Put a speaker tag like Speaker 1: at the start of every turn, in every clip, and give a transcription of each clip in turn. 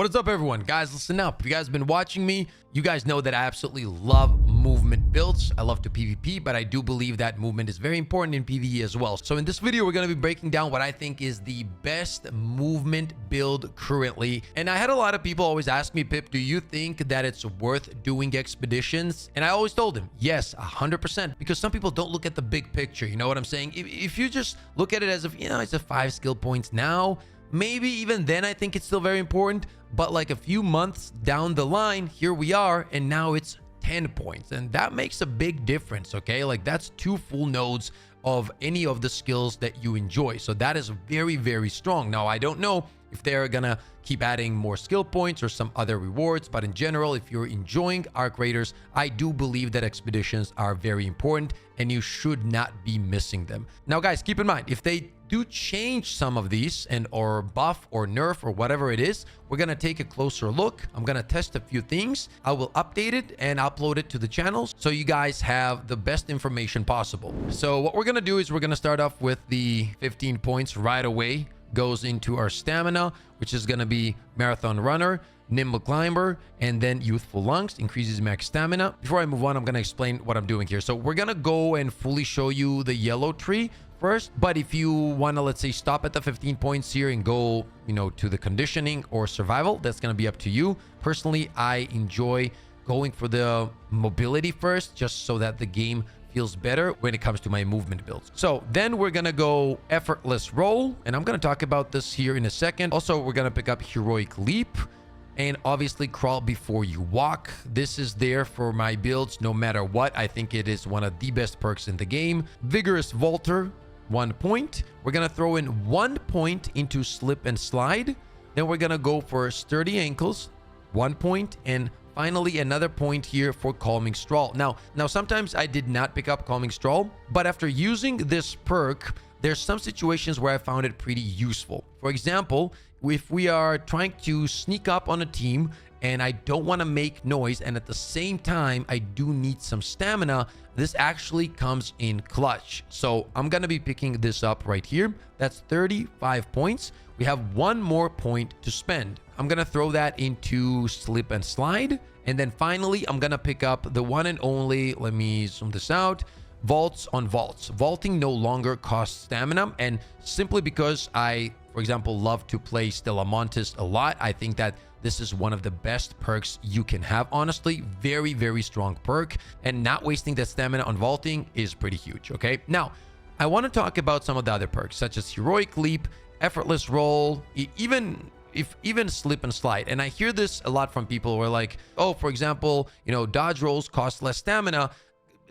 Speaker 1: What is up, everyone? Guys, listen up. If you guys have been watching me, you guys know that I absolutely love movement builds. I love to PvP, but I do believe that movement is very important in PvE as well. So in this video, we're going to be breaking down what I think is the best movement build currently. And I had a lot of people always ask me, Pip, do you think that it's worth doing expeditions? And I always told them, yes, 100%, because some people don't look at the big picture. You know what I'm saying? If you just look at it as if, you know, it's a 5 skill points now, maybe even then I think it's still very important. But like a few months down the line, here we are, and now it's 10 points. And that makes a big difference, okay? Like that's 2 full nodes of any of the skills that you enjoy. So that is very, very strong. Now, I don't know if they're gonna keep adding more skill points or some other rewards, but in general, if you're enjoying Arc Raiders, I do believe that expeditions are very important and you should not be missing them. Now, guys, keep in mind, if they do change some of these and or buff or nerf or whatever it is, we're gonna take a closer look. I'm gonna test a few things. I will update it and upload it to the channels so you guys have the best information possible. So what we're gonna do is we're gonna start off with the 15 points right away. Goes into our stamina, which is going to be Marathon Runner, Nimble Climber, and then Youthful Lungs, increases max stamina. Before I move on, I'm going to explain what I'm doing here. So we're going to go and fully show you the yellow tree first, but if you want to, let's say, stop at the 15 points here and go, you know, to the conditioning or survival, that's going to be up to you. Personally, I enjoy going for the mobility first, just so that the game feels better when it comes to my movement builds. So then we're gonna go effortless roll, and I'm gonna talk about this here in a second. Also, we're gonna pick up heroic leap and obviously crawl before you walk. This is there for my builds no matter what. I think it is one of the best perks in the game. Vigorous vaulter, 1 point. We're gonna throw in 1 point into slip and slide. Then we're gonna go for sturdy ankles, 1 point, and finally, another point here for Calming Straw. Now, sometimes I did not pick up Calming Straw, but after using this perk, there's some situations where I found it pretty useful. For example, if we are trying to sneak up on a team and I don't want to make noise, and at the same time, I do need some stamina, this actually comes in clutch. So I'm going to be picking this up right here. That's 35 points. We have 1 more point to spend. I'm going to throw that into slip and slide. And then finally, I'm going to pick up the one and only, let me zoom this out, vaults on vaults. Vaulting no longer costs stamina. And simply because I, for example, love to play EMOTES a lot, I think that this is one of the best perks you can have. Honestly, very, very strong perk. And not wasting that stamina on vaulting is pretty huge, okay? Now, I want to talk about some of the other perks, such as heroic leap, effortless roll, even slip and slide. And I hear this a lot from people who are like, oh, for example, you know, dodge rolls cost less stamina,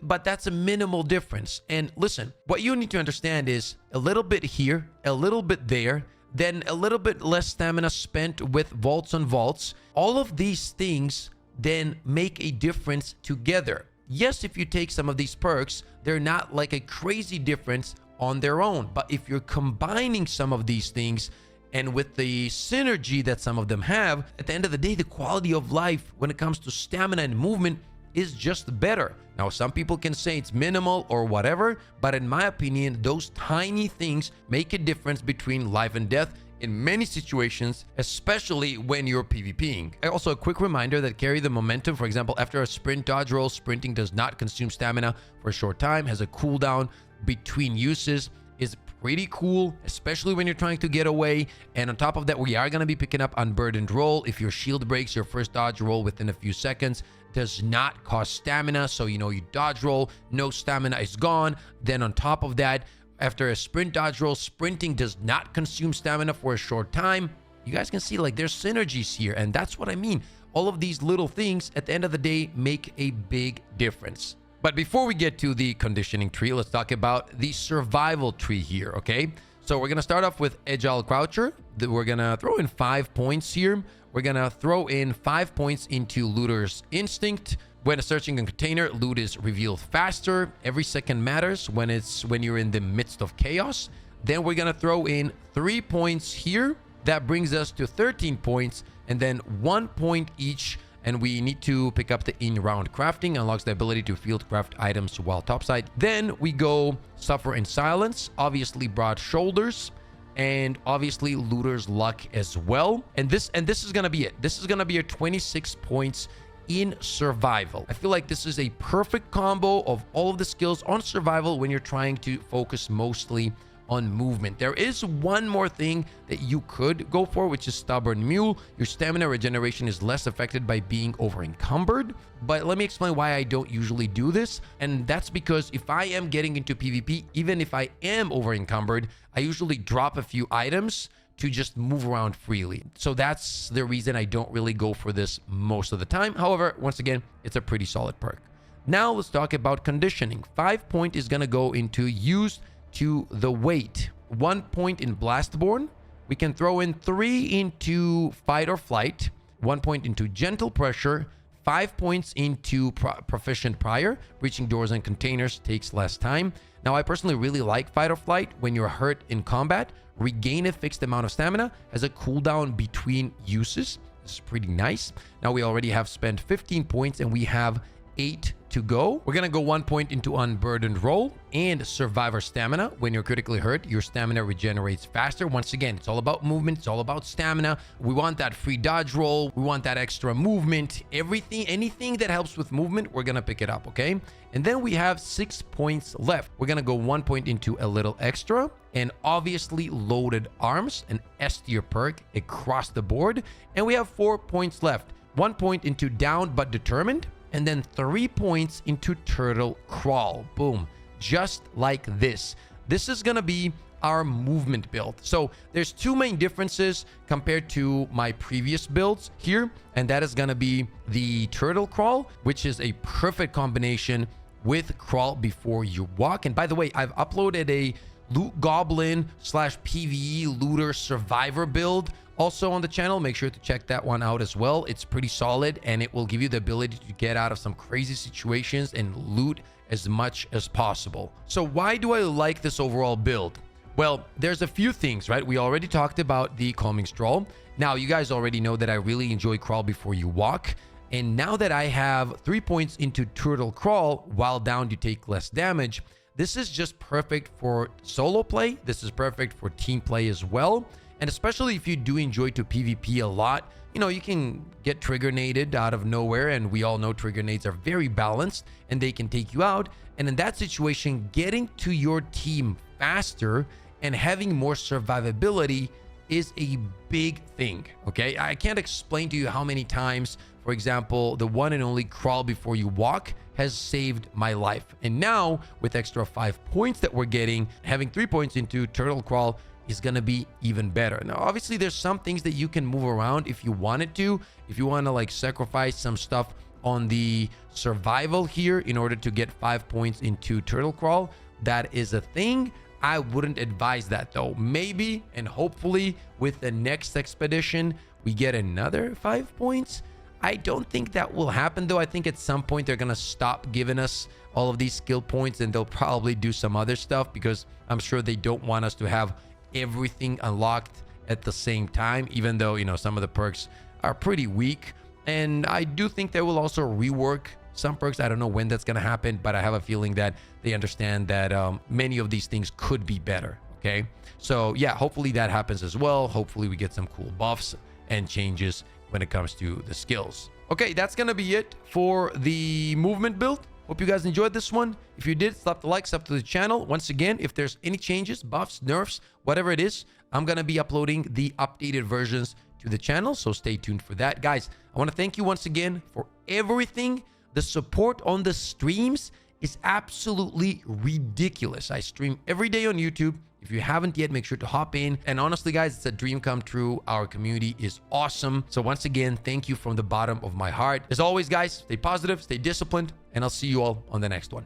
Speaker 1: but that's a minimal difference. And listen, what you need to understand is a little bit here, a little bit there, then a little bit less stamina spent with vaults on vaults. All of these things then make a difference together. Yes, if you take some of these perks, they're not like a crazy difference on their own. But if you're combining some of these things, and with the synergy that some of them have, at the end of the day, the quality of life when it comes to stamina and movement is just better. Now, some people can say it's minimal or whatever, but in my opinion, those tiny things make a difference between life and death in many situations, especially when you're PvPing. Also, a quick reminder that carry the momentum. For example, after a sprint dodge roll, sprinting does not consume stamina for a short time, has a cooldown between uses, is pretty cool, especially when you're trying to get away. And on top of that, we are going to be picking up Unburdened Roll. If your shield breaks your first dodge roll within a few seconds, does not cost stamina. So, you know, you dodge roll, no stamina is gone. Then on top of that, after a sprint dodge roll, sprinting does not consume stamina for a short time. You guys can see like there's synergies here. And that's what I mean. All of these little things at the end of the day make a big difference. But before we get to the conditioning tree, let's talk about the survival tree here, okay? So we're going to start off with Agile Croucher. We're going to throw in 5 points here. We're going to throw in 5 points into Looter's Instinct. When searching a container, loot is revealed faster. Every second matters when you're in the midst of chaos. Then we're going to throw in 3 points here. That brings us to 13 points, and then 1 point each. And we need to pick up the in-round crafting, unlocks the ability to field craft items while topside. Then we go Suffer in Silence, obviously Broad Shoulders. and obviously looter's luck as well. And this is gonna be it. This is gonna be your 26 points in survival. I feel like this is a perfect combo of all of the skills on survival when you're trying to focus mostly on movement. There is one more thing that you could go for, which is stubborn mule. Your stamina regeneration is less affected by being over encumbered, but let me explain why I don't usually do this. And that's because if I am getting into PvP, even if I am over encumbered, I usually drop a few items to just move around freely. So that's the reason I don't really go for this most of the time. However, once again, it's a pretty solid perk. Now let's talk about conditioning. 5 point is gonna go into used to the weight. 1 point in Blastborn. We can throw in 3 into fight or flight, 1 point into gentle pressure, 5 points into proficient prior. Breaching doors and containers takes less time. Now, I personally really like fight or flight. When you're hurt in combat, regain a fixed amount of stamina, has a cooldown between uses. This is pretty nice. Now we already have spent 15 points and we have 8 to go. We're gonna go 1 point into unburdened roll and survivor stamina. When you're critically hurt, your stamina regenerates faster. Once again, it's all about movement, it's all about stamina. We want that free dodge roll, we want that extra movement, anything that helps with movement, we're gonna pick it up, okay? And then we have 6 points left. We're gonna go 1 point into a little extra, and obviously loaded arms, an S tier perk across the board. And we have 4 points left. 1 point into down but determined, and then 3 points into turtle crawl. Boom. Just like this. This is gonna be our movement build. So there's 2 main differences compared to my previous builds here, and that is gonna be the turtle crawl, which is a perfect combination with crawl before you walk. And by the way, I've uploaded a loot goblin / PvE looter survivor build also on the channel. Make sure to check that one out as well. It's pretty solid and it will give you the ability to get out of some crazy situations and loot as much as possible. So why do I like this overall build? Well, there's a few things, right? We already talked about the calming stroll. Now, you guys already know that I really enjoy crawl before you walk. And now that I have 3 points into turtle crawl, while down you take less damage, this is just perfect for solo play. This is perfect for team play as well. And especially if you do enjoy to PvP a lot, you know, you can get trigger naded out of nowhere. And we all know trigger nades are very balanced and they can take you out. And in that situation, getting to your team faster and having more survivability is a big thing, okay? I can't explain to you how many times, for example, the one and only crawl before you walk has saved my life. And now with extra 5 points that we're getting, having 3 points into turtle crawl is going to be even better. Now, obviously there's some things that you can move around if you wanted to, if you want to like sacrifice some stuff on the survival here in order to get 5 points into turtle crawl. That is a thing. I wouldn't advise that though. Maybe and hopefully with the next expedition we get another 5 points. I don't think that will happen though. I think at some point they're gonna stop giving us all of these skill points and they'll probably do some other stuff because I'm sure they don't want us to have everything unlocked at the same time, even though, you know, some of the perks are pretty weak. And I do think they will also rework some perks. I don't know when that's going to happen, but I have a feeling that they understand that many of these things could be better. Okay. So yeah, hopefully that happens as well. Hopefully we get some cool buffs and changes when it comes to the skills. Okay, that's going to be it for the movement build. Hope you guys enjoyed this one. If you did, slap the like, sub to the channel. Once again, if there's any changes, buffs, nerfs, whatever it is, I'm going to be uploading the updated versions to the channel. So stay tuned for that. Guys, I want to thank you once again for everything. The support on the streams is absolutely ridiculous. I stream every day on YouTube. If you haven't yet, make sure to hop in. And honestly, guys, it's a dream come true. Our community is awesome. So once again, thank you from the bottom of my heart. As always, guys, stay positive, stay disciplined, and I'll see you all on the next one.